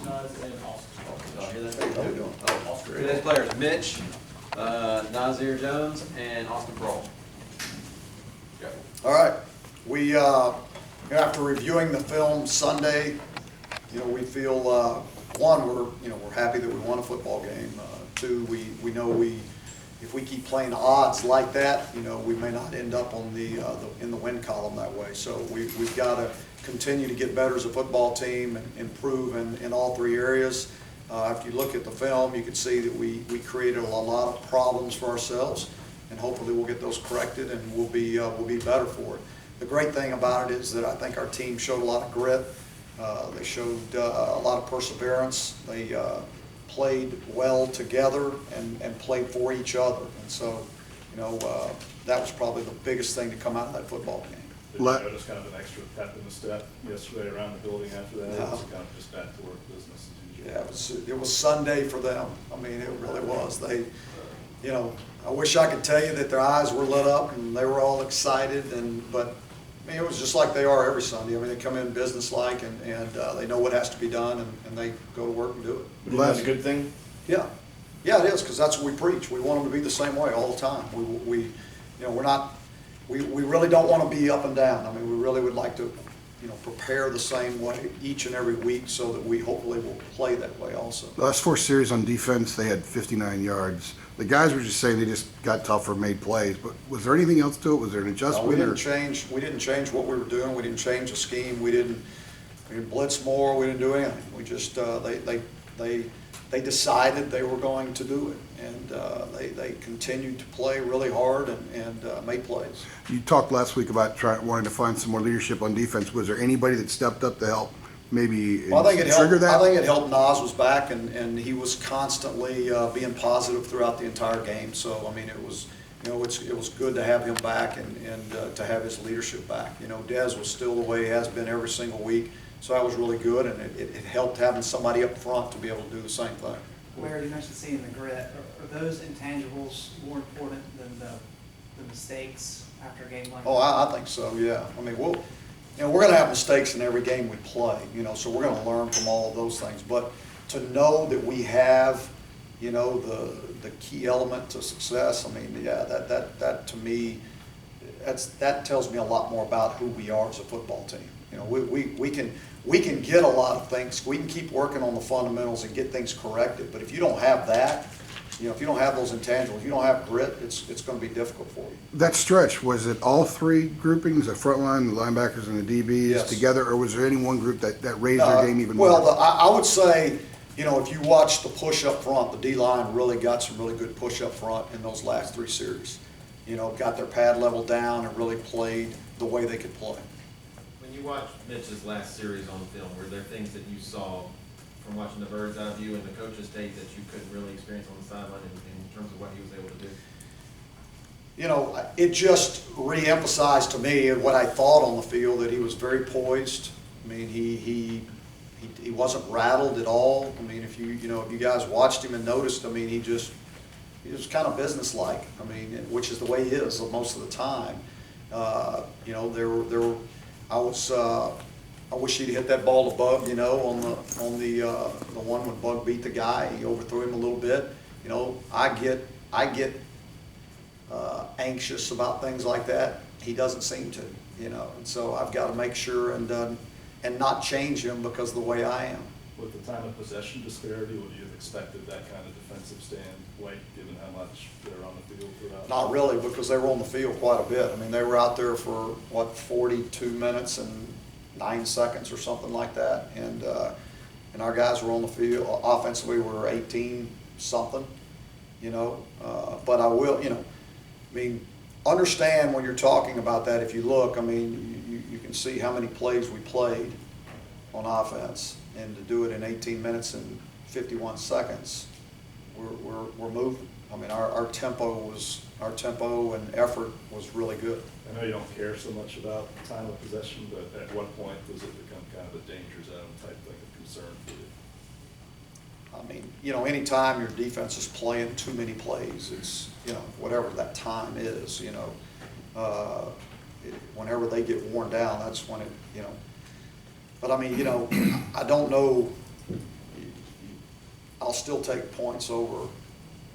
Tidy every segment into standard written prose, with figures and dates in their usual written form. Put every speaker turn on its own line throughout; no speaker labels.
Nas, and Austin.
Did y'all hear that?
How we doing?
Oh, Austin. Today's players: Mitch, Nazir Jones, and Austin Prohl. Go.
All right, we, after reviewing the film Sunday, we feel, one, we're happy that we won a football game. Two, we know if we keep playing odds like that, we may not end up on in the win column that way. So we've got to continue to get better as a football team and improve in all three areas. If you look at the film, you can see that we created a lot of problems for ourselves, and hopefully we'll get those corrected and we'll be better for it. The great thing about it is that I think our team showed a lot of grit. They showed a lot of perseverance. They played well together and played for each other. And so, that was probably the biggest thing to come out of that football game.
Did you notice kind of an extra pep in the step yesterday around the building after that?
No.
It was kind of just back to work business as usual.
Yeah, it was Sunday for them. I mean, it really was. They, I wish I could tell you that their eyes were lit up and they were all excited, but I mean, it was just like they are every Sunday. I mean, they come in business-like and they know what has to be done and they go to work and do it.
Isn't that a good thing?
Yeah, yeah, it is, because that's what we preach. We want them to be the same way all the time. We really don't want to be up and down. I mean, we really would like to, prepare the same way each and every week so that we hopefully will play that way also.
The last 4 series on defense, they had 59 yards. The guys were just saying they just got tougher, made plays, but was there anything else to it? Was there an
No,
adjustment?
we didn't change what we were doing. We didn't change the scheme. We didn't blitz more. We didn't do anything. We just, they decided they were going to do it, and they continued to play really hard and made plays.
You talked last week about wanting to find some more leadership on defense. Was there anybody that stepped up to help maybe
Well, I think
trigger that?
I think it helped. Nas was back, and he was constantly being positive throughout the entire game. So I mean, it was good to have him back and to have his leadership back. Dez was still the way he has been every single week, so that was really good, and it helped having somebody up front to be able to do the same thing.
Larry, you mentioned seeing the grit. Are those intangibles more important than the mistakes after a game like that?
Oh, I think so. Yeah. I mean, we're going to have mistakes in every game we play. So we're going to learn from all of those things. But to know that we have, the key element to success. I mean, yeah, that to me, that tells me a lot more about who we are as a football team. We can get a lot of things. We can keep working on the fundamentals and get things corrected. But if you don't have that, if you don't have those intangibles, if you don't have grit, it's going to be difficult for you.
That stretch, was it all 3 groupings, the front line, the linebackers, and the DBs
Yes.
together, or was there any one group that raised their game even more?
Well, I would say, if you watch the push up front, the D-line really got some really good push up front in those last 3 series. Got their pad level down and really played the way they could play.
When you watched Mitch's last series on film, were there things that you saw from watching the bird's eye view and the coach's tape that you couldn't really experience on the sideline in terms of what he was able to do?
It just re-emphasized to me what I thought on the field, that he was very poised. I mean, he wasn't rattled at all. I mean, if you guys watched him and noticed, I mean, he was kind of businesslike. I mean, which is the way he is most of the time. I wish he'd hit that ball to Bug, on the one when Bug beat the guy. He overthrew him a little bit. I get anxious about things like that. He doesn't seem to, and so I've got to make sure and not change him because of the way I am.
With the time of possession disparity, would you have expected that kind of defensive stand weight, given how much they're on the field throughout?
Not really, because they were on the field quite a bit. I mean, they were out there for 42 minutes and 9 seconds or something like that, and our guys were on the field. Offensively, we were 18 something, but I will, I mean, understand when you're talking about that. If you look, I mean, you can see how many plays we played on offense, and to do it in 18 minutes and 51 seconds, we're moving. I mean, our tempo and effort was really good.
I know you don't care so much about time of possession, but at what point does it become kind of a danger zone type thing of concern for you?
I mean, anytime your defense is playing too many plays, it's, whatever that time is, whenever they get worn down, that's when it, but I mean, I don't know, I'll still take points over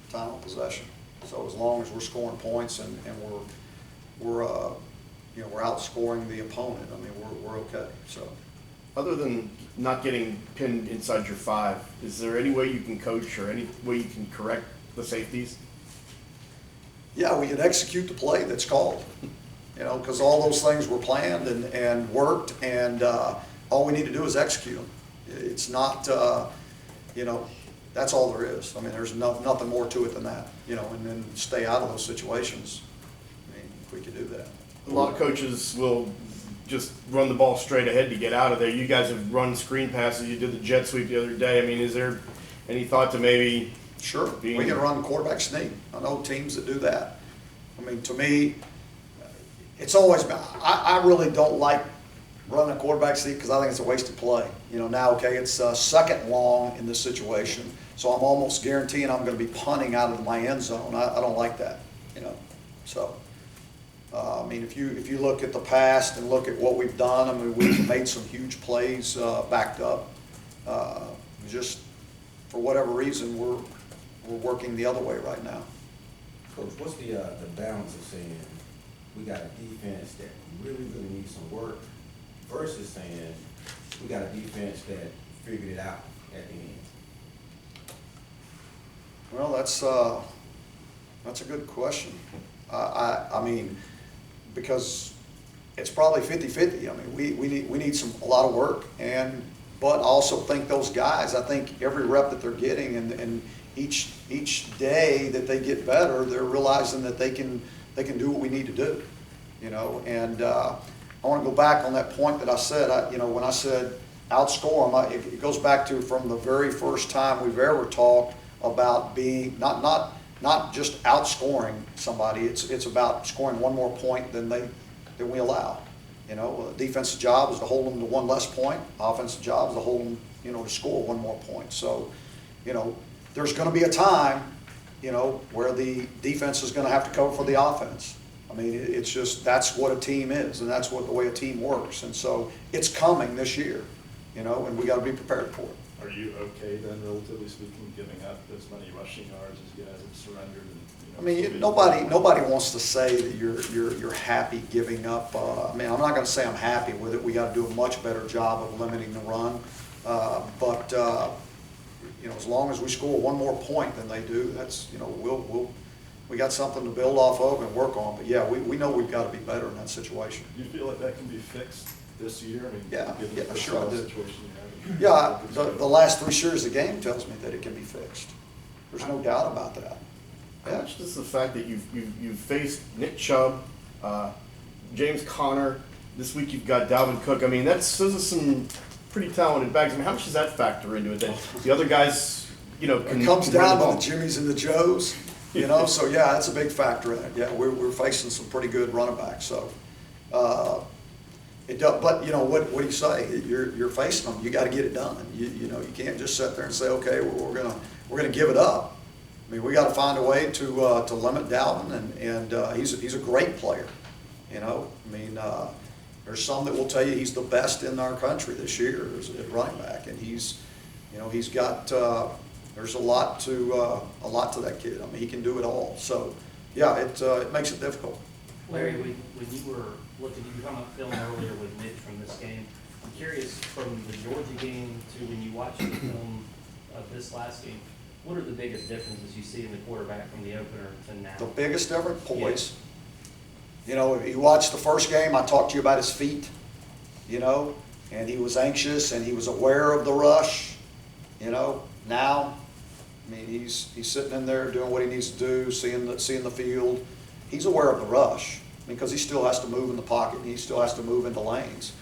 time of possession. So as long as we're scoring points and we're outscoring the opponent, I mean, we're okay, so.
Other than not getting pinned inside your 5, is there any way you can coach or any way you can correct the safeties?
Yeah, we can execute the play that's called, because all those things were planned and worked, and all we need to do is execute them. It's not, that's all there is. I mean, there's nothing more to it than that, and then stay out of those situations. I mean, if we could do that.
A lot of coaches will just run the ball straight ahead to get out of there. You guys have run screen passes. You did the jet sweep the other day. I mean, is there any thought to maybe?
Sure, we can run quarterback sneak. I know teams that do that. I mean, to me, it's always been, I really don't like running a quarterback sneak because I think it's a wasted play. Now, okay, it's second long in this situation, so I'm almost guaranteeing I'm going to be punting out of my end zone. I don't like that, so. I mean, if you look at the past and look at what we've done, I mean, we've made some huge plays backed up. Just for whatever reason, we're working the other way right now.
Coach, what's the balance of saying we got a defense that really needs some work versus saying we got a defense that figured it out at the end?
Well, that's a good question. I mean, because it's probably 50-50. I mean, we need a lot of work, but I also think those guys, I think every rep that they're getting and each day that they get better, they're realizing that they can do what we need to do, and I want to go back on that point that I said, when I said outscore them, it goes back to from the very first time we've ever talked about being, not just outscoring somebody, it's about scoring one more point than we allow. Defensive job is to hold them to one less point. Offensive job is to hold them, to score one more point. So, there's going to be a time, where the defense is going to have to cover for the offense. I mean, it's just, that's what a team is, and that's the way a team works. And so it's coming this year, and we got to be prepared for it.
Are you okay then, relatively speaking, giving up as many rushing yards as you guys have surrendered? And,
I mean, nobody wants to say that you're happy giving up. I mean, I'm not going to say I'm happy with it. We got to do a much better job of limiting the run. But as long as we score one more point than they do, that's we got something to build off of and work on. But yeah, we know we've got to be better in that situation.
Do you feel like that can be fixed this year? I mean,
Yeah,
given
yeah,
the
sure I do.
situation you have?
Yeah, the last 3 series of the game tells me that it can be fixed. There's no doubt about that.
How
Yeah.
much does the fact that you've faced Nick Chubb, James Conner, this week you've got Dalvin Cook. I mean, those are some pretty talented backs. I mean, how much does that factor into it? That the other guys, can
It comes
can run
down
the
to
ball?
the Jimmys and the Joes, so yeah, that's a big factor in it. Yeah, we're facing some pretty good running backs, so. It does, but what do you say? You're facing them. You got to get it done. You can't just sit there and say, okay, we're gonna give it up. I mean, we got to find a way to limit Dalvin, and he's a great player. I mean, there's some that will tell you he's the best in our country this year at running back, and he's got there's a lot to that kid. I mean, he can do it all. So yeah, it makes it difficult.
Larry, when you were looking, you were talking about film earlier with Mitch from this game. I'm curious, from the Georgia game to when you watch the film of this last game, what are the biggest differences you see in the quarterback from the opener to now?
The biggest difference, poise. If you watch the first game, I talked to you about his feet, and he was anxious and he was aware of the rush. Now, I mean, he's sitting in there doing what he needs to do, seeing the field. He's aware of the rush because he still has to move in the pocket and he still has to move into lanes.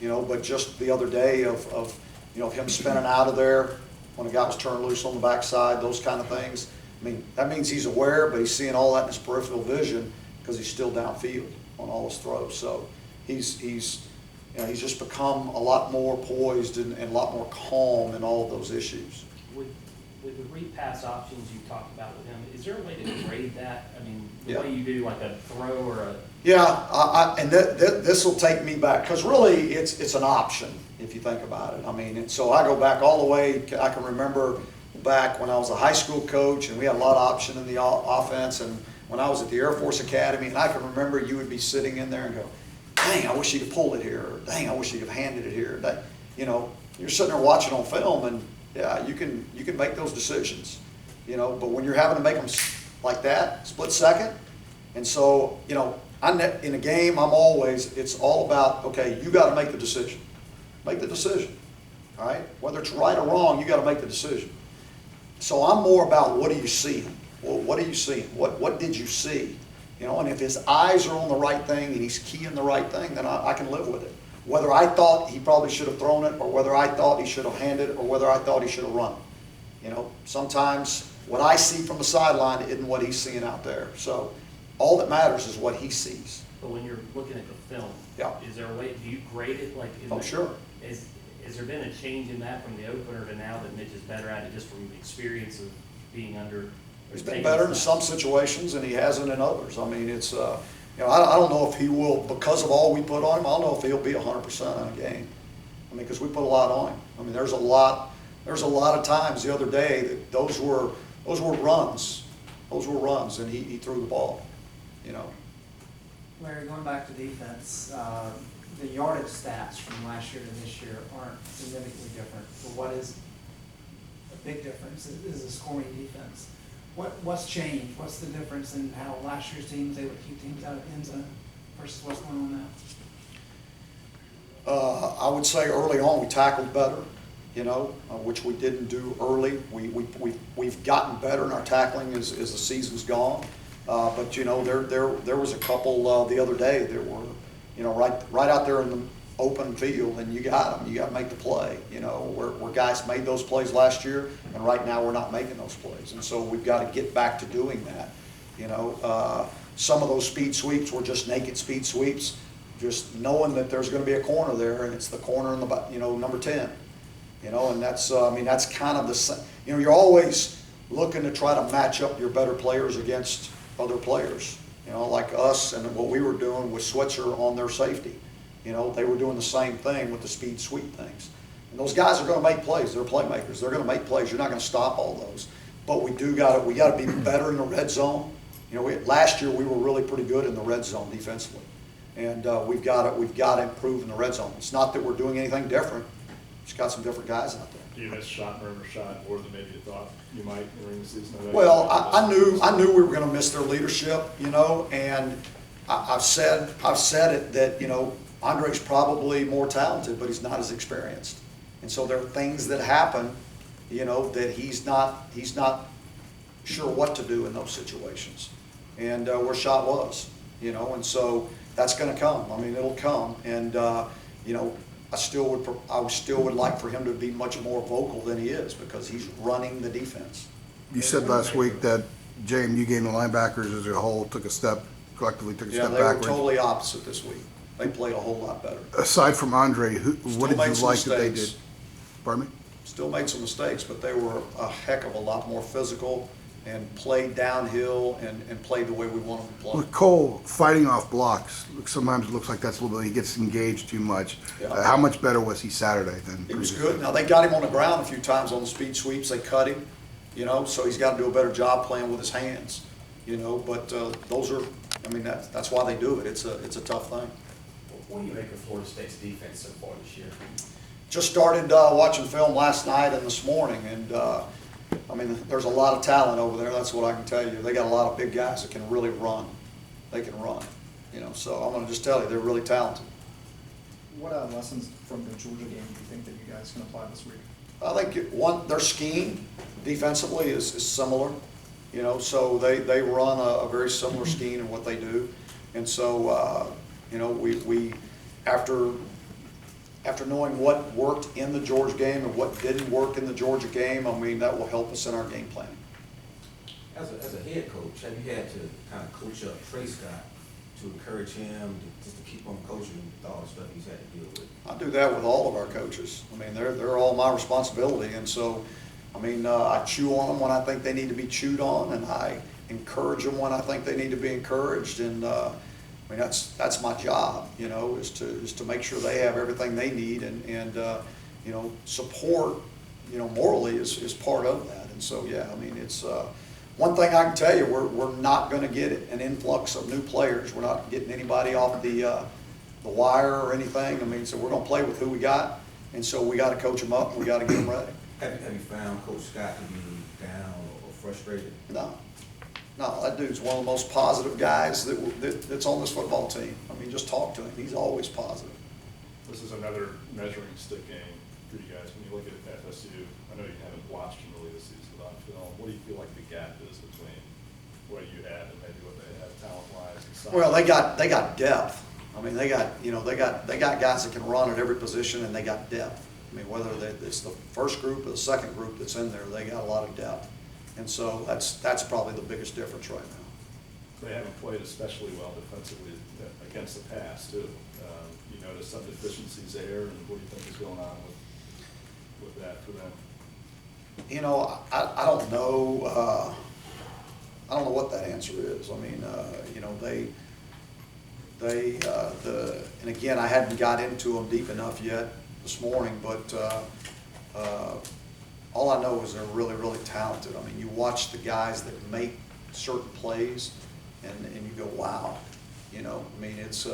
But just the other day of him spinning out of there when the guy was turned loose on the backside, those kind of things. I mean, that means he's aware, but he's seeing all that in his peripheral vision because he's still downfield on all his throws. So he's just become a lot more poised and a lot more calm in all of those issues.
With the repass options you talked about with him, is there a way to grade that? I mean, the
Yeah.
way you do like a throw or a...
Yeah, and this will take me back, because really it's an option if you think about it. I mean, so I go back all the way, I can remember back when I was a high school coach and we had a lot of option in the offense, and when I was at the Air Force Academy, and I can remember you would be sitting in there and go, dang, I wish he'd have pulled it here, or dang, I wish he'd have handed it here. That, you know, you're sitting there watching on film, and yeah, you can make those decisions, you know, but when you're having to make them like that, split second, and so, you know, in a game, it's all about, okay, you got to make the decision. Make the decision, all right? Whether it's right or wrong, you got to make the decision. So I'm more about what are you seeing? Well, what are you seeing? What did you see? You know, and if his eyes are on the right thing and he's keying the right thing, then I can live with it. Whether I thought he probably should have thrown it, or whether I thought he should have handed it, or whether I thought he should have run it. You know, sometimes what I see from the sideline isn't what he's seeing out there. So all that matters is what he sees.
But when you're looking at the film,
Yeah.
is there a way, do you grade it like?
Oh, sure.
Has there been a change in that from the opener to now that Mitch is better at it, just from experience of being under?
He's been better in some situations and he hasn't in others. I mean, it's, you know, I don't know if he will, because of all we put on him, I don't know if he'll be 100% on a game. I mean, because we put a lot on him. I mean, there's a lot of times the other day that those were runs. Those were runs, and he threw the ball, you know.
Larry, going back to defense, the yardage stats from last year to this year aren't significantly different. But what is a big difference is the scoring defense. What's changed? What's the difference in how last year's team was able to keep teams out of the end zone versus what's going on now?
I would say early on we tackled better, you know, which we didn't do early. We've gotten better in our tackling as the season's gone. But you know, there was a couple the other day that were, you know, right out there in the open field, and you got them. You got to make the play. You know, where guys made those plays last year, and right now we're not making those plays, and so we've got to get back to doing that. You know, some of those speed sweeps were just naked speed sweeps, just knowing that there's going to be a corner there, and it's the corner in the, you know, number 10. You know, and that's I mean, that's kind of the, you know, you're always looking to try to match up your better players against other players. You know, like us and what we were doing with Switzer on their safety. You know, they were doing the same thing with the speed sweep things. And those guys are going to make plays. They're playmakers. They're going to make plays. You're not going to stop all those. But we got to be better in the red zone. You know, last year we were really pretty good in the red zone defensively, and we've got to improve in the red zone. It's not that we're doing anything different. Just got some different guys out there.
Do you miss Schottner or Schott more than maybe you thought you might during the season?
Well, I knew we were going to miss their leadership, you know, and I've said it that, you know, Andre's probably more talented, but he's not as experienced, and so there are things that happen, you know, that he's not sure what to do in those situations, and where Schott was, you know, and so that's going to come. I mean, it'll come, and you know. I still would like for him to be much more vocal than he is, because he's running the defense.
You said last week that JMU game, the linebackers as a whole collectively took a step
Yeah, they were
backwards.
totally opposite this week. They played a whole lot better.
Aside from Andre, what did
made
you
some
like that they did?
mistakes.
Pardon me?
Still made some mistakes, but they were a heck of a lot more physical and played downhill and played the way we want them to play.
With Cole fighting off blocks, sometimes it looks like that's a little bit, he gets engaged too much.
Yeah.
How much better was he Saturday than
He was
previously?
good. Now, they got him on the ground a few times on the speed sweeps. They cut him, you know, so he's got to do a better job playing with his hands, you know, but those are, I mean, that's why they do it. It's a tough thing.
What do you make of Florida State's defense so far this year?
Just started watching film last night and this morning, and I mean, there's a lot of talent over there. That's what I can tell you. They got a lot of big guys that can really run. They can run, you know. So I'm going to just tell you, they're really talented.
What lessons from the Georgia game do you think that you guys can apply this week?
I think their scheme defensively is similar, you know. So they run a very similar scheme in what they do, and so you know, we after knowing what worked in the Georgia game and what didn't work in the Georgia game, I mean, that will help us in our game plan.
As a head coach, have you had to kind of coach up Trey Scott to encourage him, just to keep on coaching with all the stuff he's had to deal with?
I do that with all of our coaches. I mean, they're all my responsibility, and so, I mean, I chew on them when I think they need to be chewed on, and I encourage them when I think they need to be encouraged, and I mean, that's my job, you know, is to make sure they have everything they need, and you know, support you know, morally is part of that. And so, yeah, I mean, it's, one thing I can tell you, we're not gonna get an influx of new players. We're not getting anybody off the wire or anything. I mean, so we're gonna play with who we got, and so we gotta coach them up, and we gotta get them ready.
Have you found Coach Scott to be down or frustrated?
No, that dude's one of the most positive guys that's on this football team. I mean, just talk to him. He's always positive.
This is another measuring stick game for you guys. When you look at FSU, I know you haven't watched them really this season, but on film, what do you feel like the gap is between what you have and maybe what they have talent-wise? And size?
Well, they got depth. I mean, they got guys that can run at every position, and they got depth. I mean, whether it's the first group or the second group that's in there, they got a lot of depth. And so that's probably the biggest difference right now.
They haven't played especially well defensively against the pass, too. You notice some deficiencies there, and what do you think is going on with that for them?
You know, I don't know. I don't know what that answer is. I mean, you know, and again, I hadn't got into them deep enough yet this morning, but all I know is they're really, really talented. I mean, you watch the guys that make certain plays, and you go, wow. You know, I mean, it's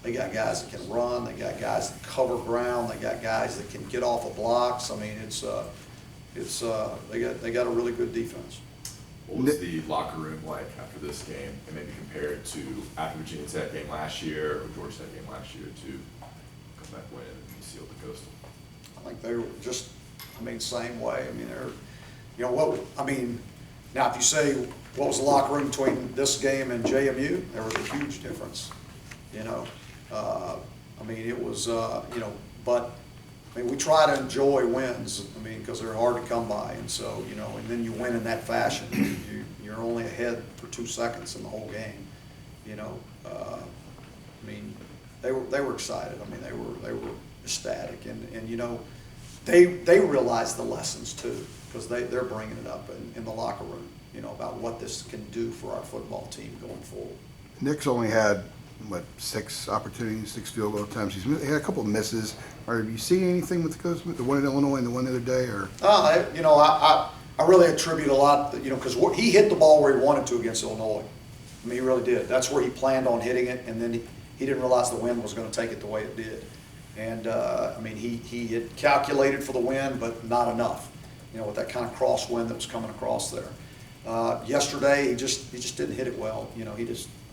they got guys that can run, they got guys that cover ground, they got guys that can get off of blocks. I mean, they got a really good defense.
What was the locker room like after this game, and maybe compare it to after Virginia Tech game last year or Georgia Tech game last year to come back win and seal the Coastal?
I think they were just, I mean, same way. I mean, they're, you know, what, I mean, now if you say, what was the locker room between this game and JMU, there was a huge difference, you know. I mean, it was, you know, but, I mean, we try to enjoy wins, I mean, because they're hard to come by, and so, you know, and then you win in that fashion. You're only ahead for 2 seconds in the whole game, you know. I mean, they were excited. I mean, they were ecstatic, and you know, they realize the lessons too, because they're bringing it up in the locker room, you know, about what this can do for our football team going forward.
Nick's only had, what, 6 opportunities, 6 field goal attempts. He had a couple of misses. Are you seeing anything with the Coast, the one in Illinois and the one the other day, or?
You know, I really attribute a lot, you know, because he hit the ball where he wanted to against Illinois. I mean, he really did. That's where he planned on hitting it, and then he didn't realize the wind was going to take it the way it did. And, I mean, he had calculated for the wind, but not enough, you know, with that kind of crosswind that was coming across there. Yesterday, he just didn't hit it well, you know,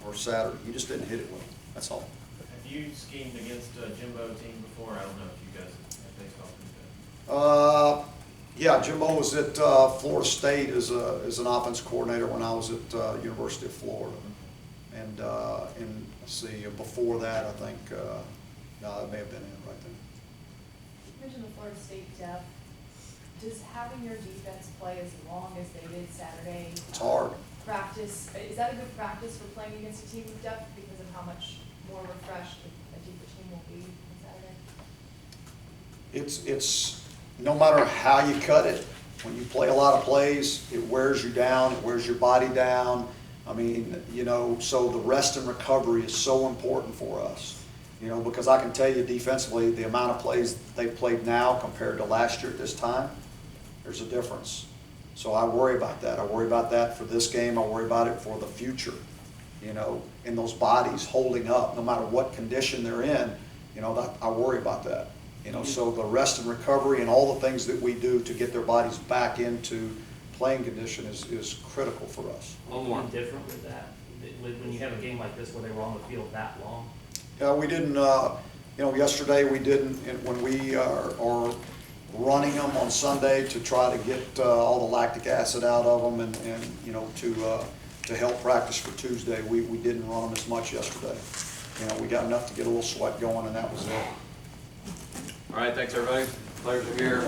or Saturday, he just didn't hit it well. That's all.
Have you schemed against a Jimbo team before? I don't know if you guys have faced off against
Yeah, Jimbo was at Florida State as an offense coordinator when I was at University of Florida. And let's see, before that, I think, no, that may have been it right there.
You mentioned the Florida State depth. Does having your defense play as long as they did Saturday?
It's hard.
Practice, is that a good practice for playing against a team with depth because of how much more refreshed a deeper team will be on Saturday?
It's no matter how you cut it, when you play a lot of plays, it wears you down, it wears your body down. I mean, you know, so the rest and recovery is so important for us. You know, because I can tell you defensively, the amount of plays they've played now compared to last year at this time, there's a difference. So I worry about that. I worry about that for this game. I worry about it for the future, you know, in those bodies holding up, no matter what condition they're in, you know, I worry about that. You know, so the rest and recovery and all the things that we do to get their bodies back into playing condition is critical for us.
One more different with that, when you have a game like this where they were on the field that long?
We didn't, you know, yesterday we didn't, when we are running them on Sunday to try to get all the lactic acid out of them and you know, to help practice for Tuesday, we didn't run them as much yesterday. You know, we got enough to get a little sweat going, and that was it.
All right, thanks everybody. Players are here.